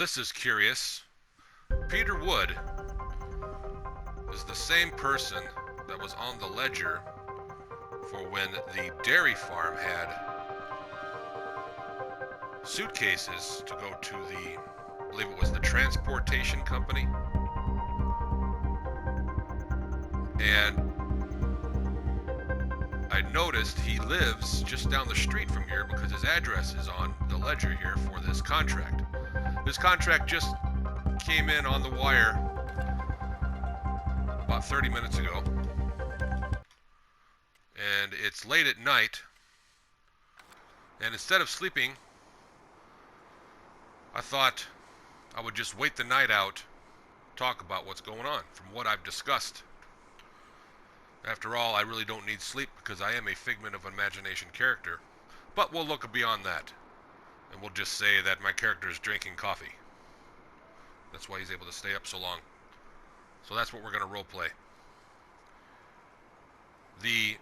This is curious. Peter Wood is the same person that was on the ledger for when the dairy farm had suitcases to go to I believe it was the transportation company. And I noticed he lives just down the street from here because his address is on the ledger here for this contract. This contract just came in on the wire about 30 minutes ago. And it's late at night. And instead of sleeping, I thought I would just wait the night out, talk about what's going on from what I've discussed. After all, I really don't need sleep because I am a figment of imagination character. But we'll look beyond that. And we'll just say that my character is drinking coffee. That's why he's able to stay up so long. So that's what we're going to roleplay. The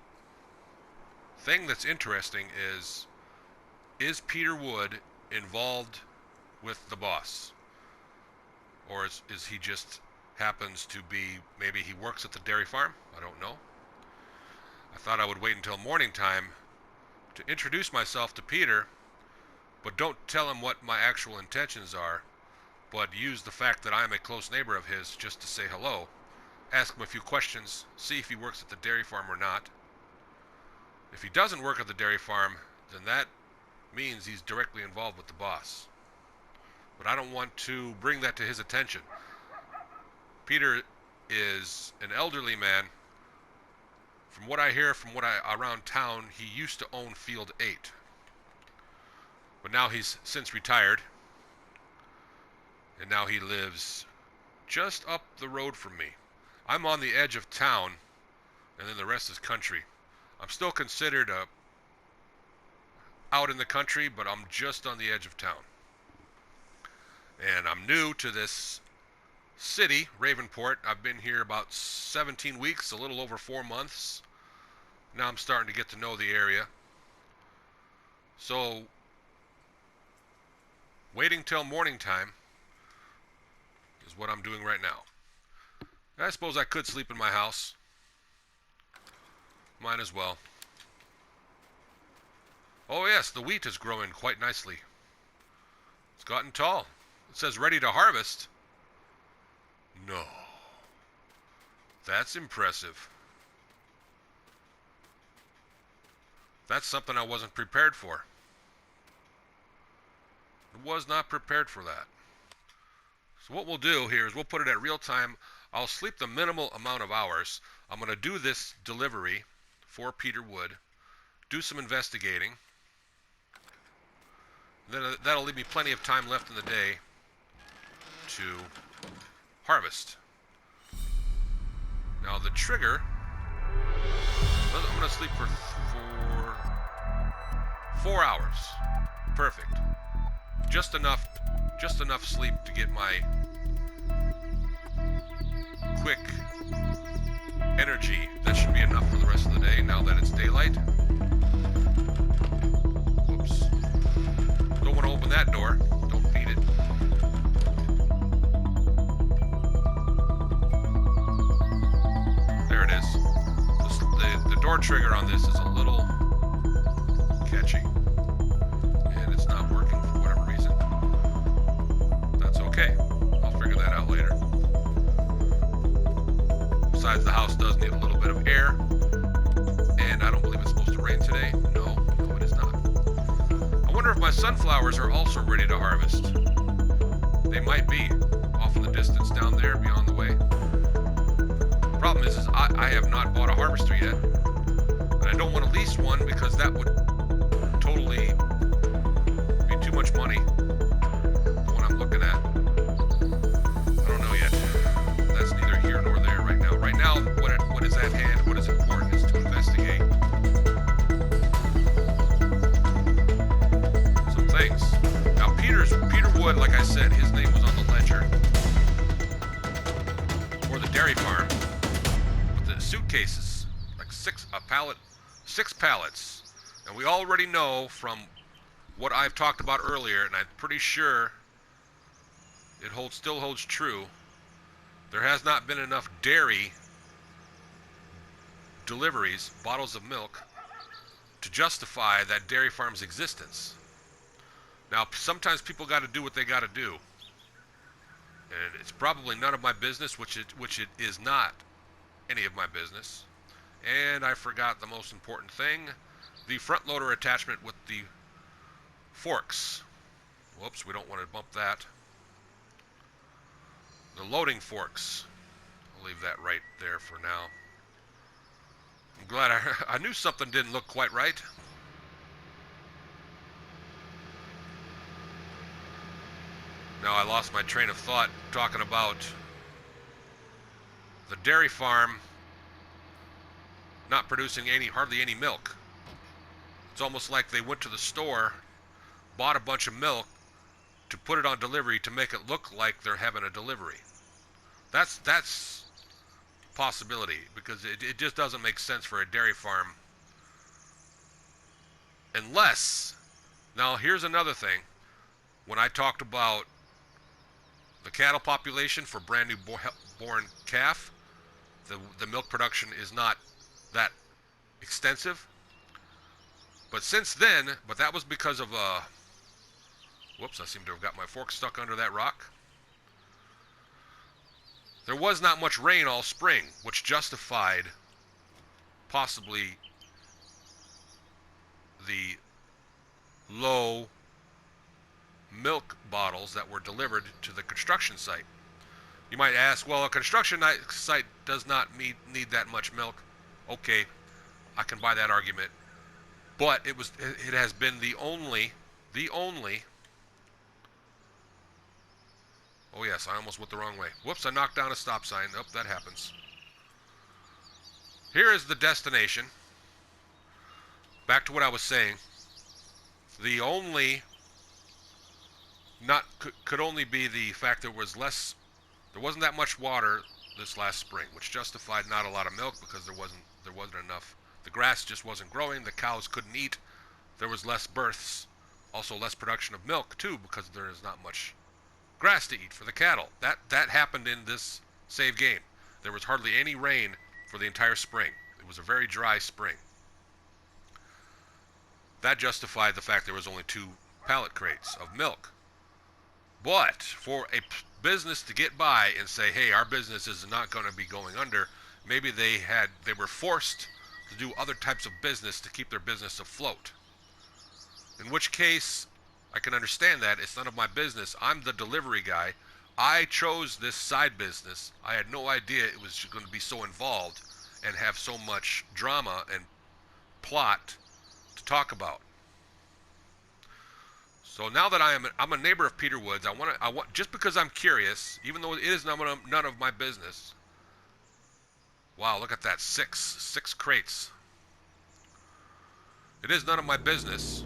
thing that's interesting is Peter Wood involved with the boss? Or is he just happens to be, maybe he works at the dairy farm? I don't know. I thought I would wait until morning time to introduce myself to Peter, but don't tell him what my actual intentions are, but use the fact that I am a close neighbor of his just to say hello, ask him a few questions, see if he works at the dairy farm or not. If he doesn't work at the dairy farm, then that means he's directly involved with the boss. But I don't want to bring that to his attention. Peter is an elderly man. From what I hear around town, he used to own Field 8. But now he's since retired. And now he lives just up the road from me. I'm on the edge of town, and then the rest is country. I'm still considered out in the country, but I'm just on the edge of town. And I'm new to this city, Ravenport. I've been here about 17 weeks, a little over 4 months. Now I'm starting to get to know the area. So, waiting till morning time is what I'm doing right now. I suppose I could sleep in my house. Might as well. Oh yes, the wheat is growing quite nicely. It's gotten tall. It says ready to harvest. No. That's impressive. That's something I wasn't prepared for. I was not prepared for that. So what we'll do here is we'll put it at real time. I'll sleep the minimal amount of hours. I'm going to do this delivery for Peter Wood, do some investigating. Then that'll leave me plenty of time left in the day to harvest. Now the trigger, I'm going to sleep for 4 hours. Perfect. Just enough sleep to get my quick energy. That should be enough for the rest of the day now that it's daylight. Whoops. Don't want to open that door. Don't feed it. There it is. The door trigger on this is a little catchy. And it's not working for whatever reason. That's okay. I'll figure that out later. Besides, the house does need a little bit of air. And I don't believe it's supposed to rain today. No, it is not. I wonder if my sunflowers are also ready to harvest. They might be off in the distance down there beyond the way. The problem is I have not bought a harvester yet. And I don't want to lease one because that would totally be too much money. The one I'm looking at. I don't know yet. That's neither here nor there right now. Right now, what is at hand, what is important is to investigate some things. Now Peter Wood, like I said, his name was on the ledger for the dairy farm. But the suitcases, like 6 pallets. And we already know from what I've talked about earlier, and I'm pretty sure still holds true. There has not been enough dairy deliveries, bottles of milk, to justify that dairy farm's existence. Now, sometimes people got to do what they got to do, and it's probably none of my business, which it is not any of my business. And I forgot the most important thing, the front loader attachment with the forks. Whoops, we don't want to bump that. The loading forks. I'll leave that right there for now. I'm glad I knew something didn't look quite right. Now I lost my train of thought talking about the dairy farm not producing hardly any milk. It's almost like they went to the store, bought a bunch of milk to put it on delivery to make it look like they're having a delivery. That's a possibility, because it just doesn't make sense for a dairy farm unless, now here's another thing, when I talked about the cattle population for brand new born calf, the milk production is not that extensive. But since then, that was because of whoops, I seem to have got my fork stuck under that rock. There was not much rain all spring, which justified possibly the low milk bottles that were delivered to the construction site. You might ask, well, a construction site does not need that much milk. Okay, I can buy that argument. But it has been the only, oh yes, I almost went the wrong way. Whoops, I knocked down a stop sign. Oh, that happens. Here is the destination. Back to what I was saying. The only, could only be the fact there wasn't that much water this last spring, which justified not a lot of milk, because there wasn't enough. The grass just wasn't growing. The cows couldn't eat. There was less births. Also less production of milk too, because there is not much grass to eat for the cattle. That happened in this save game. There was hardly any rain for the entire spring. It was a very dry spring. That justified the fact there was only 2 pallet crates of milk. But for a business to get by and say, hey, our business is not going to be going under, maybe they were forced to do other types of business to keep their business afloat. In which case, I can understand that. It's none of my business. I'm the delivery guy. I chose this side business. I had no idea it was going to be so involved and have so much drama and plot to talk about. So now that I'm a neighbor of Peter Woods, I want just because I'm curious, even though it is none of my business. Wow, look at that, six crates. It is none of my business.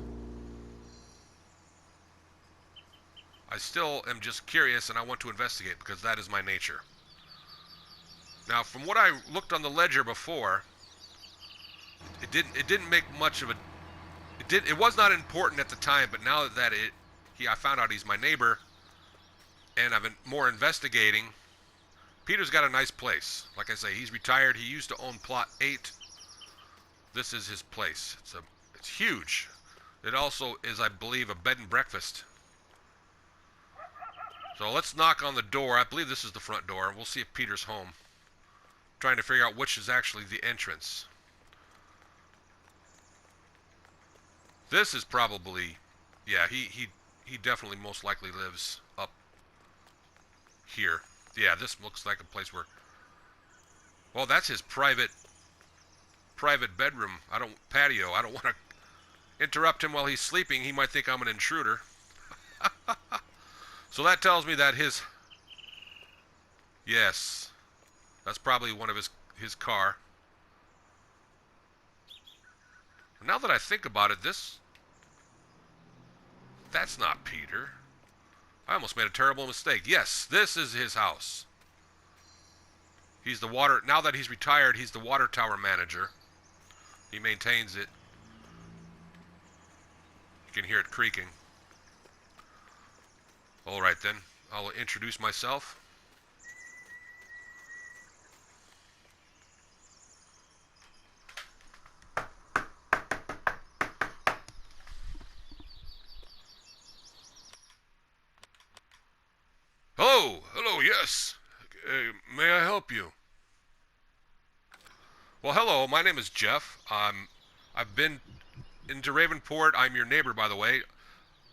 I still am just curious, and I want to investigate, because that is my nature. Now, from what I looked on the ledger before, it didn't make much of a. It was not important at the time, but now that I found out he's my neighbor, and I've been more investigating. Peter's got a nice place. Like I say, he's retired. He used to own plot 8. This is his place. It's huge. It also is, I believe, a bed and breakfast. So let's knock on the door. I believe this is the front door. We'll see if Peter's home. Trying to figure out which is actually the entrance. This is probably, yeah, he definitely most likely lives up here. Yeah, this looks like a place where, well, that's his private bedroom. Patio. I don't want to interrupt him while he's sleeping. He might think I'm an intruder. So that tells me that yes, that's probably one of his car. Now that I think about it, that's not Peter. I almost made a terrible mistake. Yes, this is his house. Now that he's retired, he's the water tower manager. He maintains it. You can hear it creaking. All right then. I'll introduce myself. Hello, yes. May I help you? Well, hello, my name is Jeff. I've been into Ravenport. I'm your neighbor, by the way.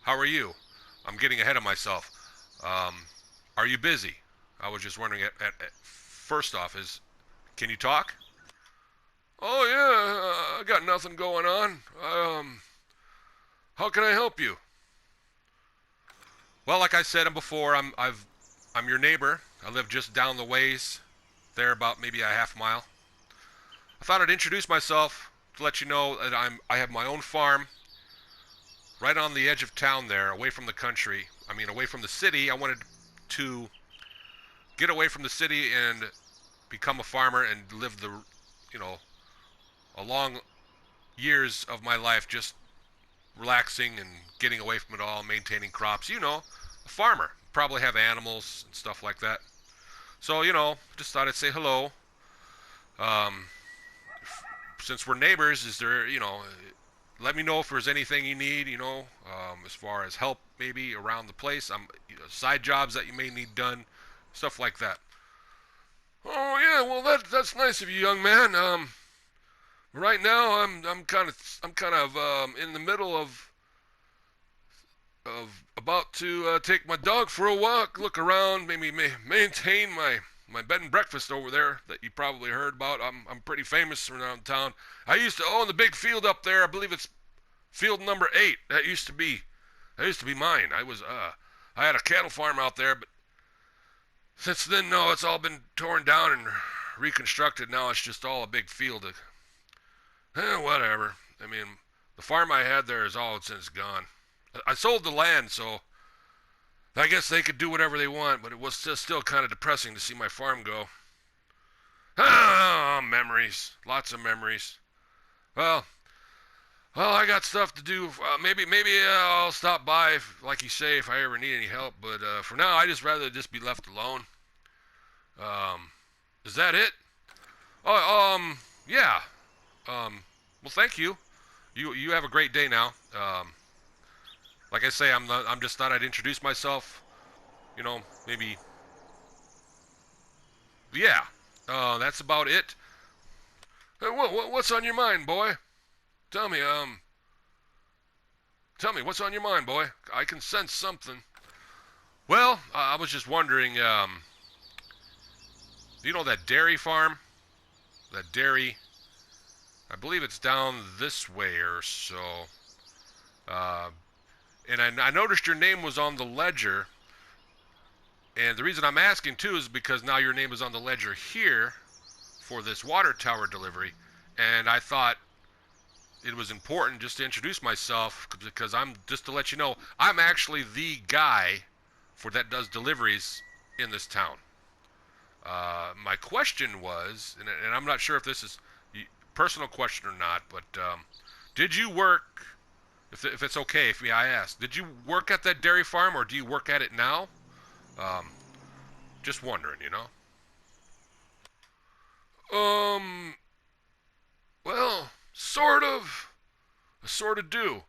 How are you? I'm getting ahead of myself. Um, are you busy? I was just wondering. First off, can you talk? Oh yeah, I got nothing going on. How can I help you? Well, like I said before, I'm your neighbor. I live just down the ways, there about maybe a half mile. I thought I'd introduce myself to let you know that I have my own farm right on the edge of town there, away from the country. I mean, away from the city. I wanted to get away from the city and become a farmer and live you know, a long years of my life just relaxing and getting away from it all, maintaining crops. A farmer. Probably have animals and stuff like that. So, just thought I'd say hello. Um, since we're neighbors, is there, let me know if there's anything you need, as far as help maybe around the place. Side jobs that you may need done, stuff like that. Oh yeah, well that's nice of you, young man. Right now I'm kind of in the middle of about to take my dog for a walk, look around, maybe maintain my bed and breakfast over there that you probably heard about. I'm pretty famous around town. I used to own the big field up there. I believe it's field number 8. That used to be mine. I had a cattle farm out there, but since then, no, it's all been torn down and reconstructed. Now it's just all a big field. Whatever. I mean, the farm I had there is all since gone. I sold the land, so I guess they could do whatever they want, but it was still kind of depressing to see my farm go. Memories. Lots of memories. Well, I got stuff to do. Maybe I'll stop by, like you say, if I ever need any help. But for now, I just rather just be left alone. Is that it? Oh, yeah. Well, thank you. You have a great day now. Like I say, I'm just thought I'd introduce myself. Maybe. Yeah. That's about it. What's on your mind, boy? Tell me, what's on your mind, boy? I can sense something. Well, I was just wondering, that dairy farm? That dairy, I believe it's down this way or so. And I noticed your name was on the ledger. And the reason I'm asking, too, is because now your name is on the ledger here for this water tower delivery. And I thought it was important just to introduce myself because just to let you know, I'm actually the guy that does deliveries in this town. My question was, and I'm not sure if this is a personal question or not, but did you work, if it's okay if I ask, did you work at that dairy farm or do you work at it now? Just wondering, Well, sort of. I sort of do,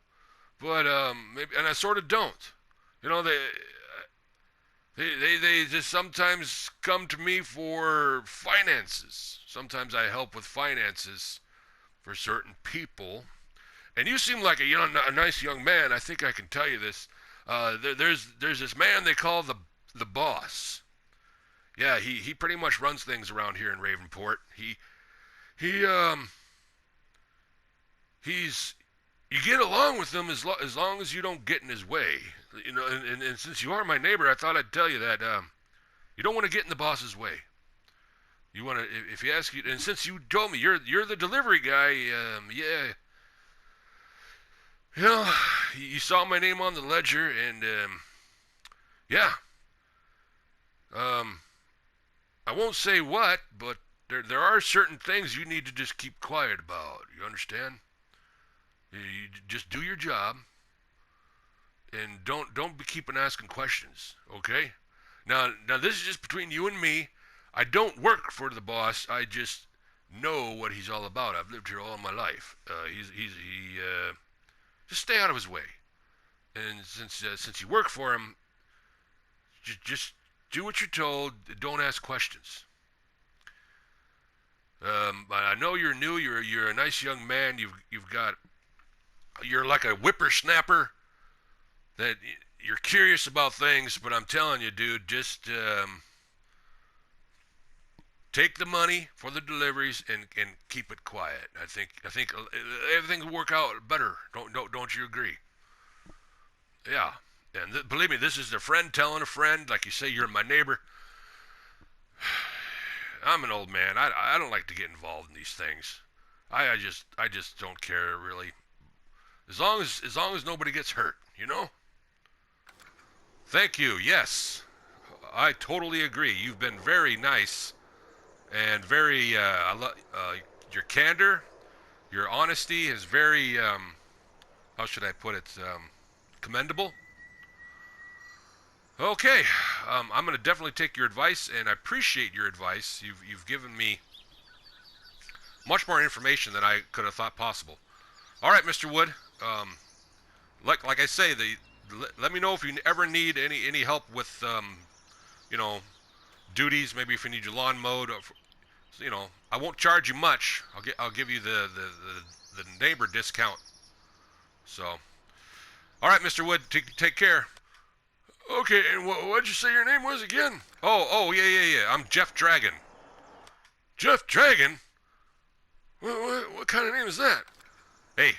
but maybe, and I sort of don't. They just sometimes come to me for finances. Sometimes I help with finances for certain people. And you seem like a nice young man. I think I can tell you this. There's this man they call the boss. Yeah, he pretty much runs things around here in Ravenport. He's you get along with him as long as you don't get in his way. And since you are my neighbor, I thought I'd tell you that you don't want to get in the boss's way. You want to, if he asks you, and since you told me you're the delivery guy, yeah, you saw my name on the ledger, and yeah, I won't say what, but there are certain things you need to just keep quiet about. You understand? You just do your job, and don't be keeping asking questions, okay? Now this is just between you and me. I don't work for the boss. I just know what he's all about. I've lived here all my life. Just stay out of his way. And since you work for him, just do what you're told. Don't ask questions. I know you're new. You're a nice young man. You're like a whippersnapper that you're curious about things. But I'm telling you, dude, just take the money for the deliveries and keep it quiet. I think everything will work out better. Don't you agree? Yeah. And believe me, this is a friend telling a friend. Like you say, you're my neighbor. I'm an old man. I don't like to get involved in these things. I just don't care really. As long as nobody gets hurt, you know? Thank you. Yes. I totally agree. You've been very nice and very your candor, your honesty is very how should I put it? Commendable. Okay, I'm going to definitely take your advice, and I appreciate your advice. You've given me much more information than I could have thought possible. All right, Mr. Wood. Like I say, let me know if you ever need any help with you know, duties. Maybe if you need your lawn mowed. Or, you know, I won't charge you much. I'll give you the neighbor discount. So, all right, Mr. Wood. Take care. Okay, and what'd you say your name was again? Oh, yeah. I'm Jeff Dragon. Jeff Dragon? What kind of name is that? Hey,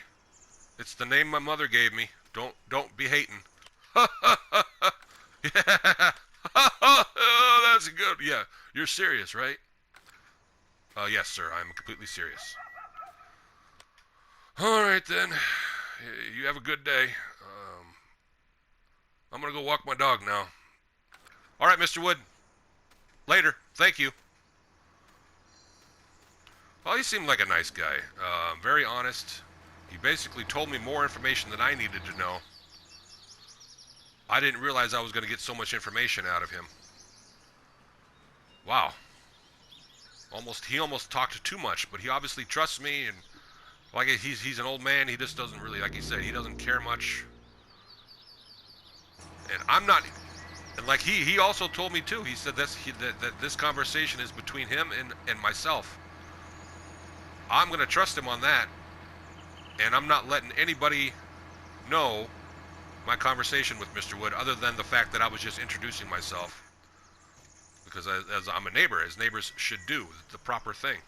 it's the name my mother gave me. Don't be hating. Yeah. Oh, that's good. Yeah, you're serious, right? Yes, sir. I'm completely serious. All right then. You have a good day. I'm gonna go walk my dog now. All right, Mr. Wood. Later. Thank you. Well, he seemed like a nice guy. Very honest. He basically told me more information than I needed to know. I didn't realize I was going to get so much information out of him. Wow. He almost talked too much, but he obviously trusts me, and like he's an old man. He just doesn't really, like he said, he doesn't care much. And I'm not, and like he also told me too. He said that this conversation is between him and myself. I'm gonna trust him on that, and I'm not letting anybody know my conversation with Mr. Wood, other than the fact that I was just introducing myself, because as I'm a neighbor, as neighbors should do the proper thing.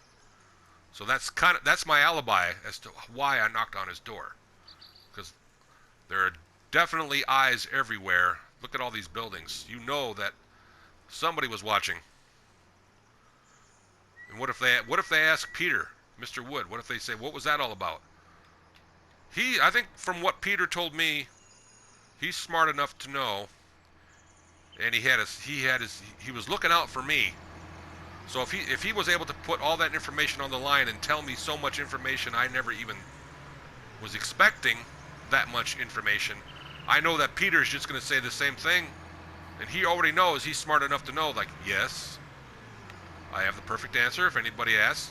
So that's my alibi as to why I knocked on his door, because there are definitely eyes everywhere. Look at all these buildings. You know that somebody was watching. And what if they ask Peter, Mr. Wood? What if they say, what was that all about? I think from what Peter told me, he's smart enough to know, and he was looking out for me. So if he was able to put all that information on the line and tell me so much information I never even was expecting that much information, I know that Peter's just going to say the same thing, and he already knows. He's smart enough to know, like, yes, I have the perfect answer. If anybody asks,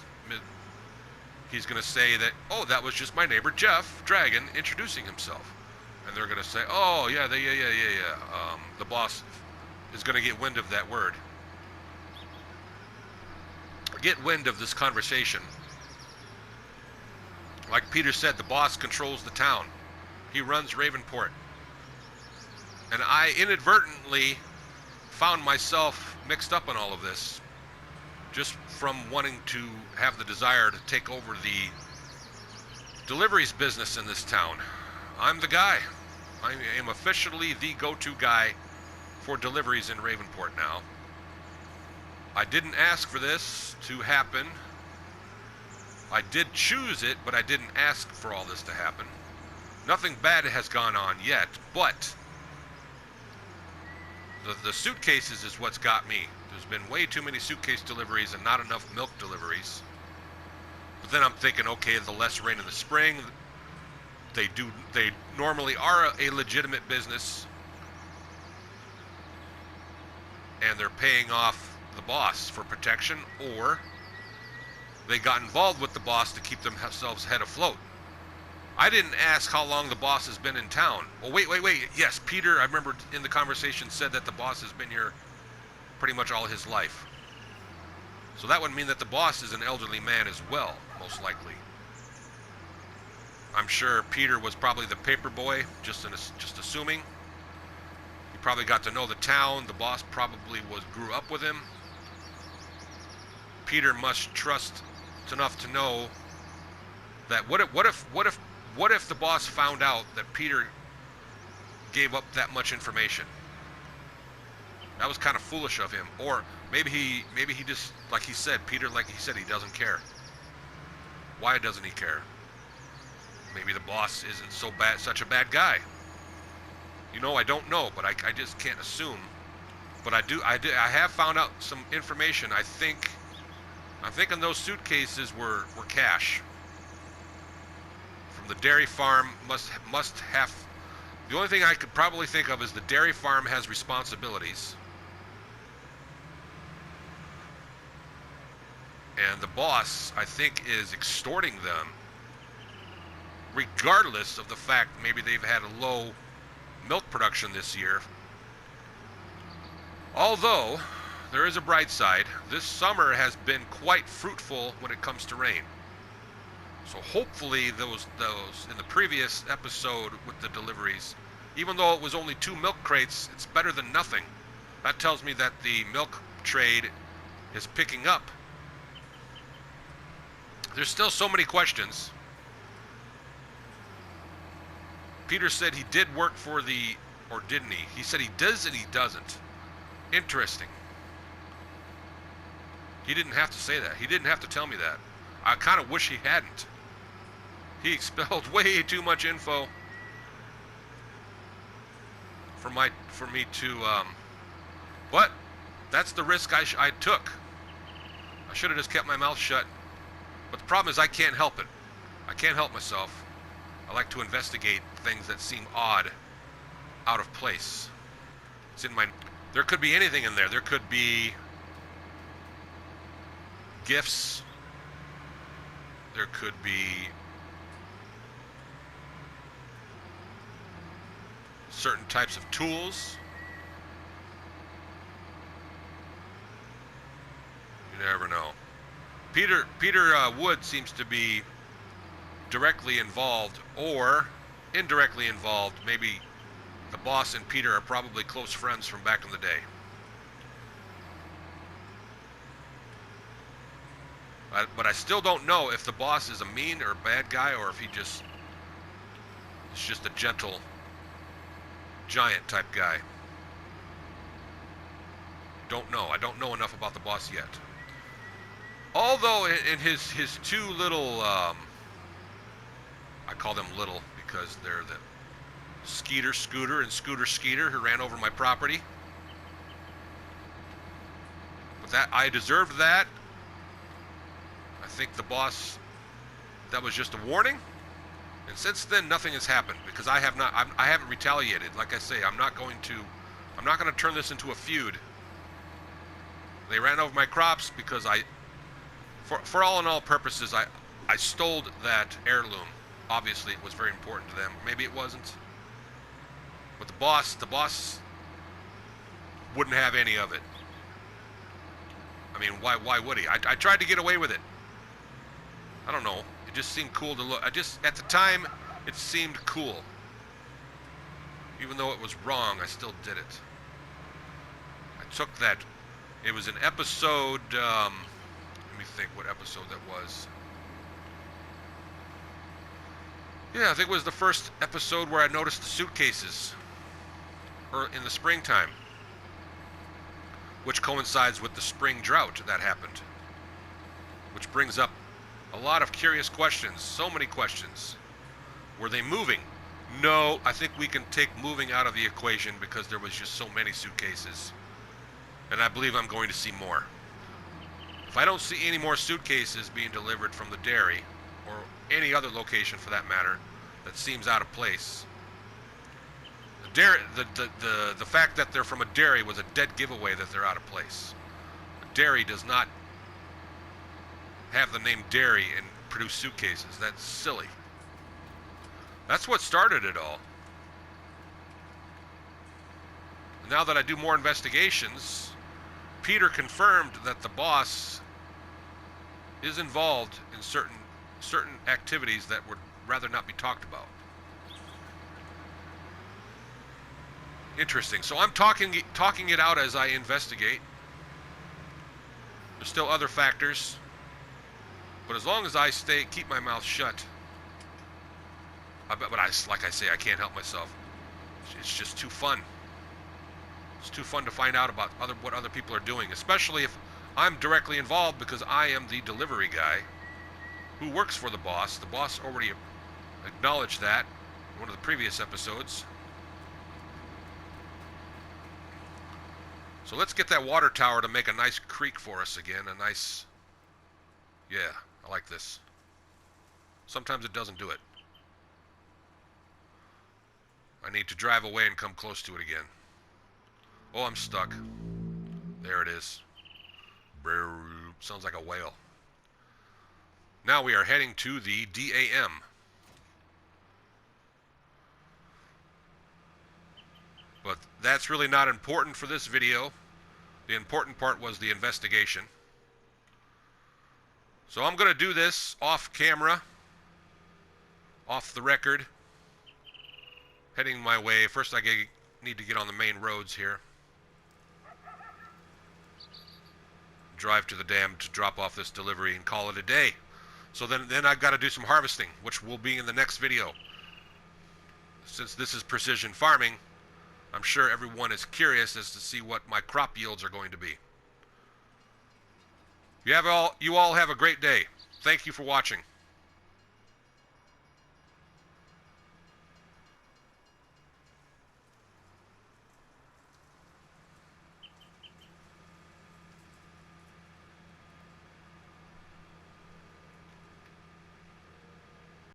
he's going to say that, oh, that was just my neighbor Jeff Dragon introducing himself. And they're going to say, oh, yeah. The boss is going to get wind of that word. Get wind of this conversation. Like Peter said, the boss controls the town. He runs Ravenport. And I inadvertently found myself mixed up in all of this, just from wanting to have the desire to take over the deliveries business in this town. I'm the guy. I am officially the go-to guy for deliveries in Ravenport now. I didn't ask for this to happen. I did choose it, but I didn't ask for all this to happen. Nothing bad has gone on yet, but the suitcases is what's got me. There's been way too many suitcase deliveries and not enough milk deliveries. But then I'm thinking, okay, the less rain in the spring, they normally are a legitimate business. and they're paying off the boss for protection, or they got involved with the boss to keep themselves head afloat. I didn't ask how long the boss has been in town. Oh, wait. Yes, Peter, I remember in the conversation, said that the boss has been here pretty much all his life. So that would mean that the boss is an elderly man as well, most likely. I'm sure Peter was probably the paper boy, just assuming. He probably got to know the town. The boss probably grew up with him. Peter must trust enough to know that what if the boss found out that Peter gave up that much information? That was kind of foolish of him. Or maybe he just, like he said, Peter, like he said, he doesn't care. Why doesn't he care? Maybe the boss isn't such a bad guy. You know, I don't know, but I just can't assume. But I have found out some information. I'm thinking those suitcases were cash. From the dairy farm must have. The only thing I could probably think of is the dairy farm has responsibilities. And the boss, I think, is extorting them, regardless of the fact maybe they've had a low milk production this year. Although, there is a bright side. This summer has been quite fruitful when it comes to rain. So hopefully those in the previous episode with the deliveries, even though it was only 2 milk crates, it's better than nothing. That tells me that the milk trade is picking up. There's still so many questions. Peter said he did work for or didn't he? He said he does and he doesn't. Interesting. He didn't have to say that. He didn't have to tell me that. I kind of wish he hadn't. He expelled way too much info for me to, but that's the risk I took. I should have just kept my mouth shut. But the problem is I can't help it. I can't help myself. I like to investigate things that seem odd, out of place. It's in my. There could be anything in there. There could be gifts. There could be certain types of tools. You never know. Peter Wood seems to be directly involved or indirectly involved. Maybe the boss and Peter are probably close friends from back in the day. But I still don't know if the boss is a mean or bad guy, or if it's just a gentle giant type guy. Don't know. I don't know enough about the boss yet. Although in his 2 little, I call them little because they're the Scooter and Skeeter who ran over my property. But that I deserved that. I think the boss, that was just a warning. And since then, nothing has happened because I haven't retaliated. Like I say, I'm not going to turn this into a feud. They ran over my crops because for all in all purposes, I stole that heirloom. Obviously, it was very important to them. Maybe it wasn't. But the boss wouldn't have any of it. I mean, why would he? I tried to get away with it. I don't know. It just seemed cool to look. At the time, it seemed cool. Even though it was wrong, I still did it. I took that. It was an episode, let me think what episode that was. Yeah, I think it was the first episode where I noticed the suitcases in the springtime, which coincides with the spring drought that happened, which brings up a lot of curious questions, so many questions. Were they moving? No, I think we can take moving out of the equation because there was just so many suitcases, and I believe I'm going to see more. If I don't see any more suitcases being delivered from the dairy, or any other location for that matter, that seems out of place, The fact that they're from a dairy was a dead giveaway that they're out of place. A dairy does not have the name dairy and produce suitcases. That's silly. That's what started it all. Now that I do more investigations, Peter confirmed that the boss is involved in certain activities that would rather not be talked about. Interesting. So I'm talking it out as I investigate. There's still other factors, but as long as I keep my mouth shut, like I say, I can't help myself. It's just too fun. It's too fun to find out about what other people are doing, especially if I'm directly involved, because I am the delivery guy who works for the boss. The boss already acknowledged that in one of the previous episodes. So let's get that water tower to make a nice creek for us again. A nice... Yeah, I like this. Sometimes it doesn't do it. I need to drive away and come close to it again. Oh, I'm stuck. There it is. Sounds like a whale. Now we are heading to the DAM. But that's really not important for this video. The important part was the investigation. So I'm going to do this off camera, off the record, heading my way. First I need to get on the main roads here. Drive to the dam to drop off this delivery and call it a day. So then I've got to do some harvesting, which will be in the next video. Since this is precision farming, I'm sure everyone is curious as to see what my crop yields are going to be. You all have a great day. Thank you for watching.